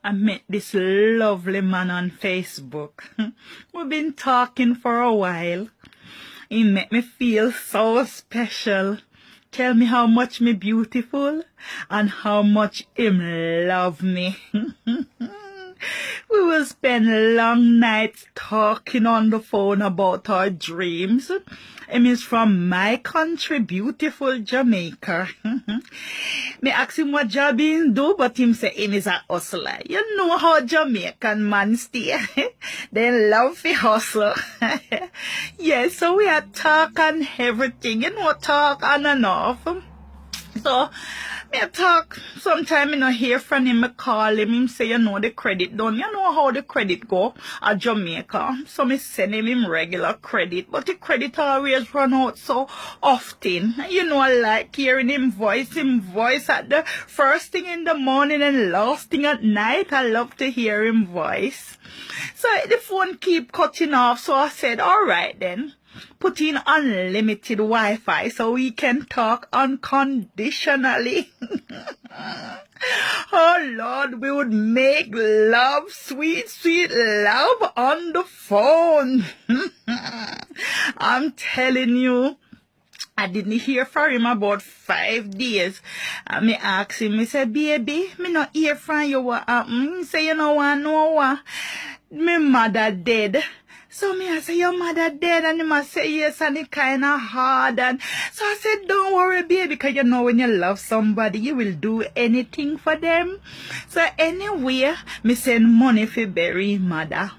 I met this lovely man on Facebook. We've been talking for a while. He made me feel so special. Tell me how much me beautiful and how much him love me. We will spend long nights talking on the phone about our dreams. Him is from my country, beautiful Jamaica. Me ask him what job he do, but him say him is a hustler. You know how Jamaican man stay. They love to hustle. Yeah, so we are talking everything. You know, talk on and off. So, me talk, sometime I hear from him, I call him say, you know, the credit done. You know how the credit go at Jamaica. So me send him regular credit, but the credit always run out so often. You know, I like hearing him voice at the first thing in the morning and last thing at night. I love to hear him voice. So the phone keep cutting off, so I said, all right then. Put in unlimited Wi-Fi so we can talk unconditionally. Oh Lord, we would make love, sweet, sweet love on the phone. I'm telling you, I didn't hear from him about 5 days. And me asked him, I said, baby, me not hear from you what happened. He said, you know what? My mother dead. So me I say, your mother dead, and him I say yes, and it kinda hard. And so I said, don't worry, baby, because you know when you love somebody, you will do anything for them. So anyway, me send money for bury mother.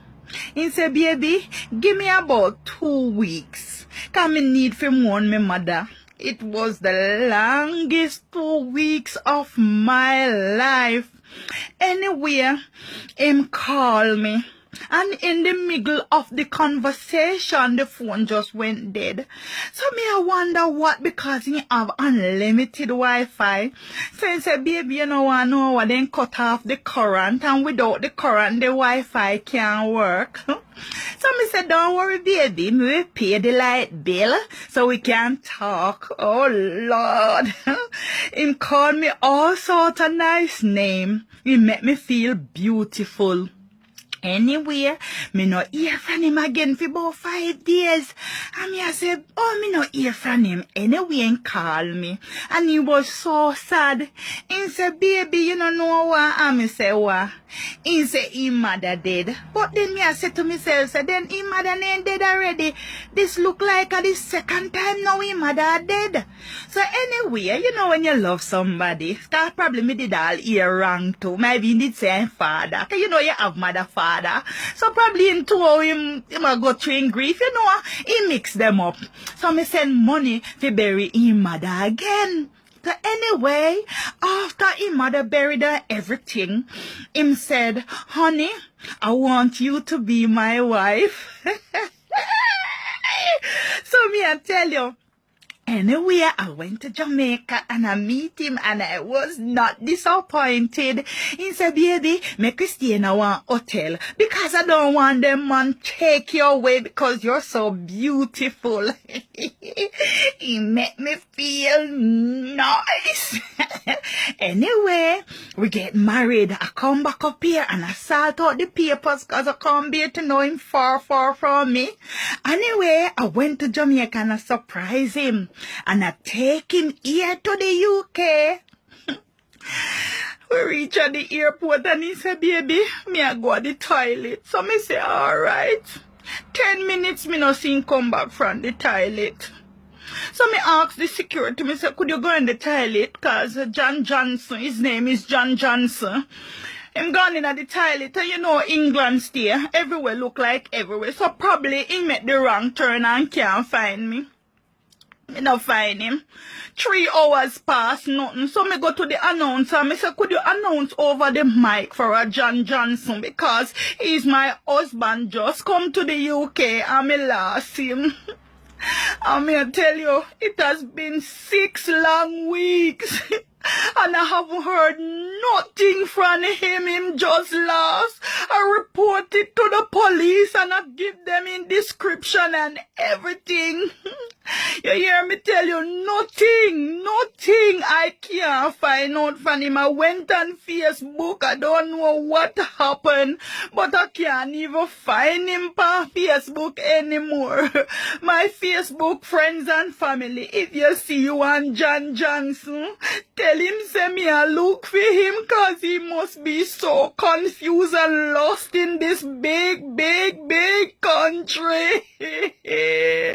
He said, baby, give me about 2 weeks. Cause me need for mourn my mother. It was the longest 2 weeks of my life. Anyway, him call me. And in the middle of the conversation, the phone just went dead. So me I wonder what, because he have unlimited Wi-Fi. So he said, baby, you know what, then cut off the current, and without the current, the Wi-Fi can't work. So me said, don't worry, baby, me will pay the light bill so we can talk. Oh Lord. He called me all sort of nice name. He made me feel beautiful. Anyway, me no hear from him again for about 5 days. And me I said, oh, me no hear from him. Anyway, and call me. And he was so sad. He said, baby, you don't know what? And me say, what? He said, his mother dead. But then me I said to myself, so then his mother ain't dead already. This look like the second time now his mother dead. So anyway, you know when you love somebody, that probably me did all hear wrong too. Maybe he did say father. Cause you know you have mother, father. So probably in 2 hours, him go through in grief, you know, he mix them up. So me send money to bury his mother again. So anyway, after his mother buried her everything, him said, honey, I want you to be my wife. So me I tell you, anyway, I went to Jamaica and I meet him and I was not disappointed. He said, baby, make you stay in our hotel because I don't want them man take you away because you're so beautiful. He made me feel nice. Anyway, we get married. I come back up here and I sort out the papers because I come here to know him far, far from me. Anyway, I went to Jamaica and I surprised him. And I take him here to the UK. We reach at the airport and he said, baby, me I go to the toilet. So me say, all right. 10 minutes me no see him come back from the toilet. So me ask the security, me say, could you go in the toilet? Because John Johnson, his name is John Johnson. Him gone in at the toilet, and you know England stay. Everywhere look like everywhere. So probably he made the wrong turn and can't find me. Me not find him. 3 hours pass, nothing. So me go to the announcer. Me say, could you announce over the mic for a John Johnson? Because he's my husband just come to the UK and me lost him. And me tell you, it has been 6 long weeks. And I haven't heard nothing from him. Him just lost. I reported to the police and I give them in description and everything. You hear me tell you? Nothing. I can't find out from him. I went on Facebook. I don't know what happened. But I can't even find him on Facebook anymore. My Facebook friends and family, if you see you and John Johnson, tell him say me a look for him cause he must be so confused and lost in this big country.